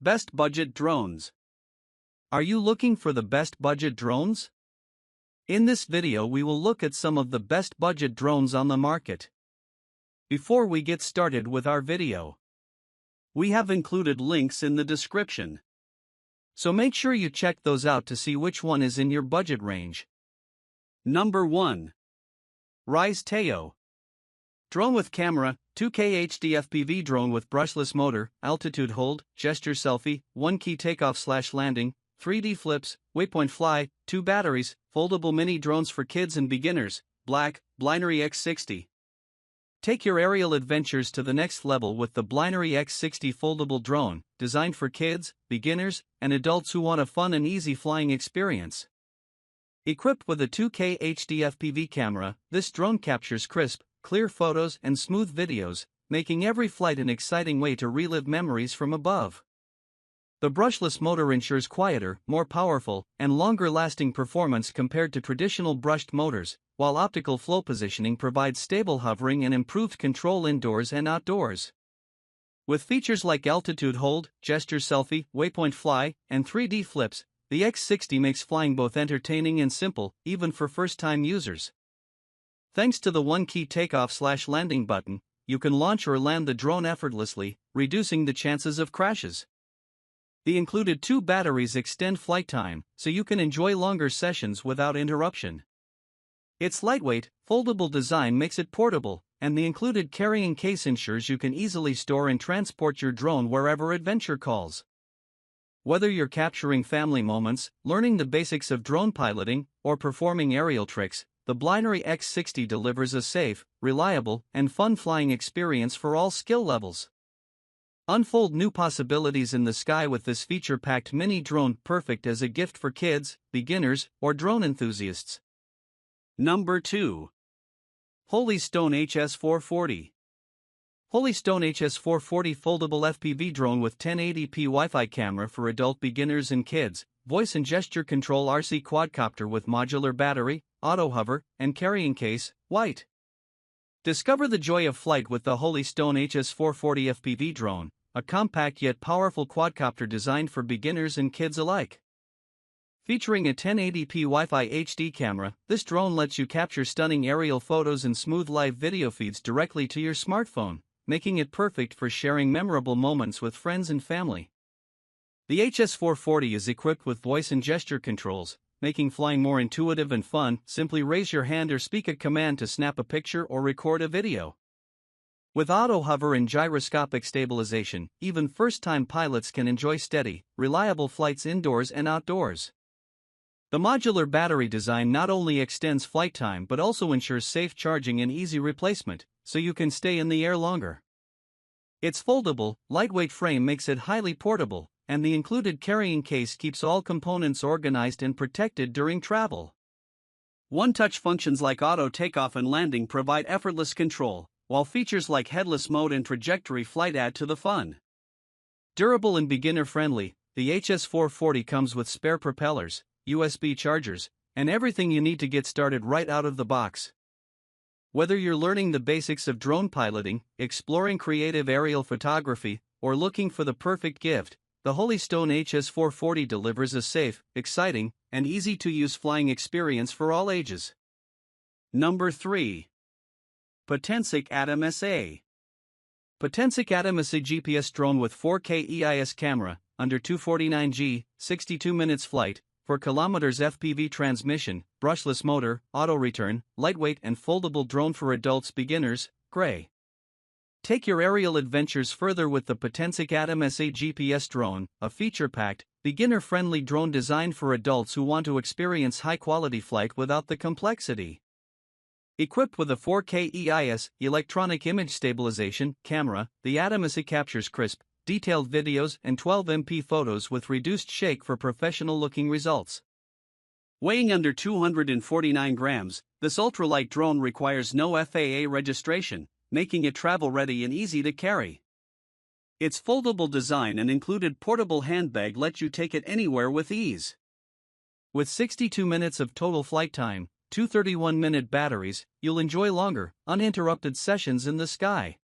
Best budget drones. Are you looking for the best budget drones? In this video we will look at some of the best budget drones on the market. Before we get started with our video, we have included links in the description, so make sure you check those out to see which one is in your budget range. Number 1. Ryze Tello. Drone with camera, 2K HD FPV drone with brushless motor, altitude hold, gesture selfie, 1 key takeoff/landing, 3D flips, waypoint fly, 2 batteries, foldable mini drones for kids and beginners, black, Blinery X60. Take your aerial adventures to the next level with the Blinery X60 foldable drone, designed for kids, beginners, and adults who want a fun and easy flying experience. Equipped with a 2K HD FPV camera, this drone captures crisp, clear photos and smooth videos, making every flight an exciting way to relive memories from above. The brushless motor ensures quieter, more powerful, and longer-lasting performance compared to traditional brushed motors, while optical flow positioning provides stable hovering and improved control indoors and outdoors. With features like altitude hold, gesture selfie, waypoint fly, and 3D flips, the X60 makes flying both entertaining and simple, even for first-time users. Thanks to the 1 key takeoff/landing button, you can launch or land the drone effortlessly, reducing the chances of crashes. The included 2 batteries extend flight time, so you can enjoy longer sessions without interruption. Its lightweight, foldable design makes it portable, and the included carrying case ensures you can easily store and transport your drone wherever adventure calls. Whether you're capturing family moments, learning the basics of drone piloting, or performing aerial tricks, the Blinery X60 delivers a safe, reliable, and fun flying experience for all skill levels. Unfold new possibilities in the sky with this feature-packed mini drone, perfect as a gift for kids, beginners, or drone enthusiasts. Number 2. Holystone HS440. Holystone HS440 foldable FPV drone with 1080p Wi-Fi camera for adult beginners and kids, voice and gesture control RC quadcopter with modular battery, auto hover, and carrying case, white. Discover the joy of flight with the Holystone HS440 FPV drone, a compact yet powerful quadcopter designed for beginners and kids alike. Featuring a 1080p Wi-Fi HD camera, this drone lets you capture stunning aerial photos and smooth live video feeds directly to your smartphone, making it perfect for sharing memorable moments with friends and family. The HS440 is equipped with voice and gesture controls, making flying more intuitive and fun. Simply raise your hand or speak a command to snap a picture or record a video. With auto hover and gyroscopic stabilization, even first-time pilots can enjoy steady, reliable flights indoors and outdoors. The modular battery design not only extends flight time but also ensures safe charging and easy replacement, so you can stay in the air longer. Its foldable, lightweight frame makes it highly portable, and the included carrying case keeps all components organized and protected during travel. One-touch functions like auto takeoff and landing provide effortless control, while features like headless mode and trajectory flight add to the fun. Durable and beginner-friendly, the HS440 comes with spare propellers, USB chargers, and everything you need to get started right out of the box. Whether you're learning the basics of drone piloting, exploring creative aerial photography, or looking for the perfect gift, the Holystone HS440 delivers a safe, exciting, and easy-to-use flying experience for all ages. Number 3. Potensic Atom SE. Potensic Atom SE GPS drone with 4K EIS camera, under 249G, 62 minutes flight, 4 kilometers FPV transmission, brushless motor, auto return, lightweight and foldable drone for adults, beginners, gray. Take your aerial adventures further with the Potensic Atom SE GPS drone, a feature-packed, beginner-friendly drone designed for adults who want to experience high-quality flight without the complexity. Equipped with a 4K EIS, electronic image stabilization, camera, the Atom SE captures crisp, detailed videos and 12MP photos with reduced shake for professional-looking results. Weighing under 249 grams, this ultralight drone requires no FAA registration, making it travel-ready and easy to carry. Its foldable design and included portable handbag let you take it anywhere with ease. With 62 minutes of total flight time, 2 31-minute batteries, you'll enjoy longer, uninterrupted sessions in the sky.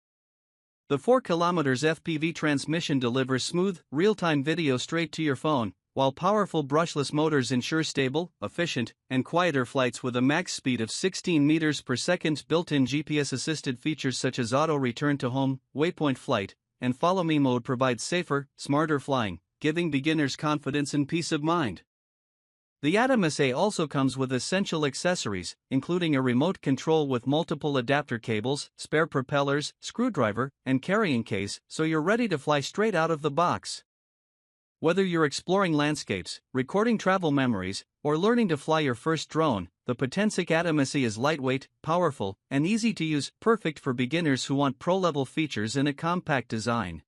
The 4km FPV transmission delivers smooth, real-time video straight to your phone, while powerful brushless motors ensure stable, efficient, and quieter flights with a max speed of 16 meters per second. Built-in GPS-assisted features such as auto return to home, waypoint flight, and follow me mode provide safer, smarter flying, giving beginners confidence and peace of mind. The Atom SE also comes with essential accessories, including a remote control with multiple adapter cables, spare propellers, screwdriver, and carrying case, so you're ready to fly straight out of the box. Whether you're exploring landscapes, recording travel memories, or learning to fly your first drone, the Potensic Atom SE is lightweight, powerful, and easy to use, perfect for beginners who want pro-level features in a compact design.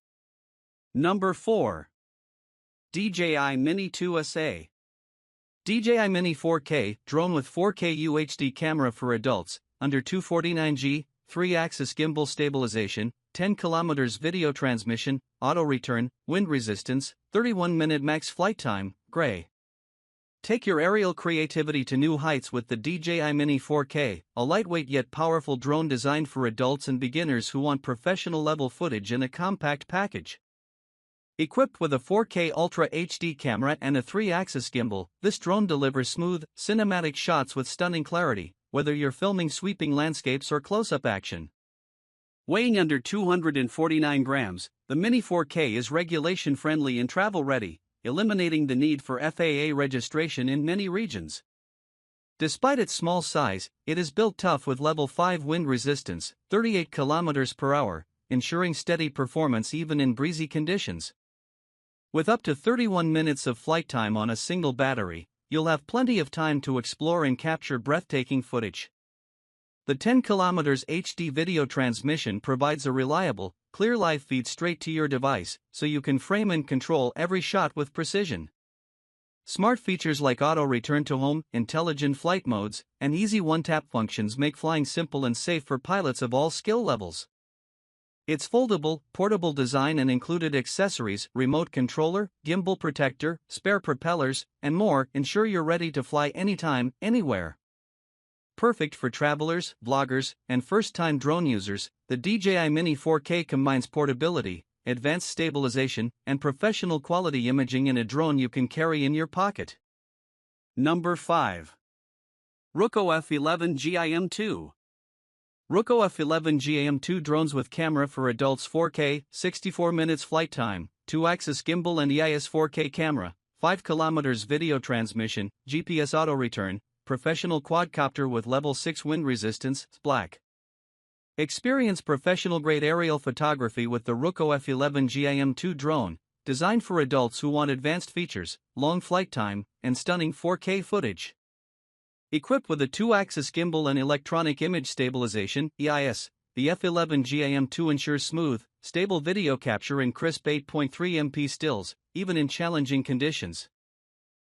Number 4. DJI Mini 2 SE. DJI Mini 4K drone with 4K UHD camera for adults, under 249G, 3-axis gimbal stabilization, 10 km video transmission, auto return, wind resistance, 31-minute max flight time, gray. Take your aerial creativity to new heights with the DJI Mini 4K, a lightweight yet powerful drone designed for adults and beginners who want professional-level footage in a compact package. Equipped with a 4K Ultra HD camera and a 3-axis gimbal, this drone delivers smooth, cinematic shots with stunning clarity, whether you're filming sweeping landscapes or close-up action. Weighing under 249 grams, the Mini 4K is regulation-friendly and travel-ready, eliminating the need for FAA registration in many regions. Despite its small size, it is built tough with level 5 wind resistance, 38 km per hour, ensuring steady performance even in breezy conditions. With up to 31 minutes of flight time on a single battery, you'll have plenty of time to explore and capture breathtaking footage. The 10 km HD video transmission provides a reliable, clear live feed straight to your device, so you can frame and control every shot with precision. Smart features like auto return to home, intelligent flight modes, and easy one-tap functions make flying simple and safe for pilots of all skill levels. Its foldable, portable design and included accessories, remote controller, gimbal protector, spare propellers, and more ensure you're ready to fly anytime, anywhere. Perfect for travelers, vloggers, and first-time drone users, the DJI Mini 4K combines portability, advanced stabilization, and professional quality imaging in a drone you can carry in your pocket. Number 5. Ruko F11GIM2. Ruko F11GIM2 drones with camera for adults 4K, 64 minutes flight time, 2-axis gimbal and EIS 4K camera, 5 km video transmission, GPS auto return, professional quadcopter with level 6 wind resistance, black. Experience professional-grade aerial photography with the Ruko F11GIM2 drone, designed for adults who want advanced features, long flight time, and stunning 4K footage. Equipped with a 2-axis gimbal and electronic image stabilization, EIS, the F11GIM2 ensures smooth, stable video capture in crisp 8.3 MP stills, even in challenging conditions.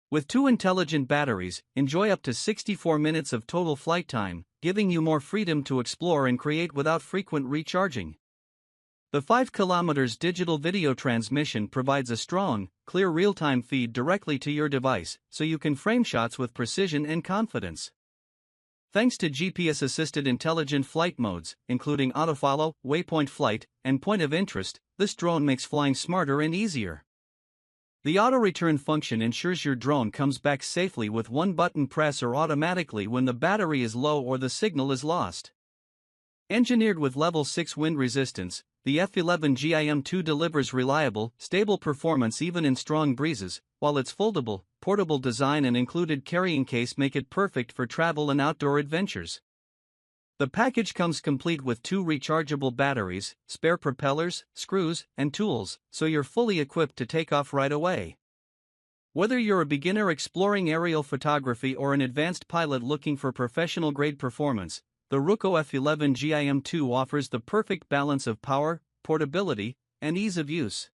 With 2 intelligent batteries, enjoy up to 64 minutes of total flight time, giving you more freedom to explore and create without frequent recharging. The 5 km digital video transmission provides a strong, clear real-time feed directly to your device, so you can frame shots with precision and confidence. Thanks to GPS-assisted intelligent flight modes, including autofollow, waypoint flight, and point of interest, this drone makes flying smarter and easier. The auto-return function ensures your drone comes back safely with one button press or automatically when the battery is low or the signal is lost. Engineered with level 6 wind resistance, the F11GIM2 delivers reliable, stable performance even in strong breezes, while its foldable, portable design and included carrying case make it perfect for travel and outdoor adventures. The package comes complete with 2 rechargeable batteries, spare propellers, screws, and tools, so you're fully equipped to take off right away. Whether you're a beginner exploring aerial photography or an advanced pilot looking for professional-grade performance, the Ruko F11GIM2 offers the perfect balance of power, portability, and ease of use.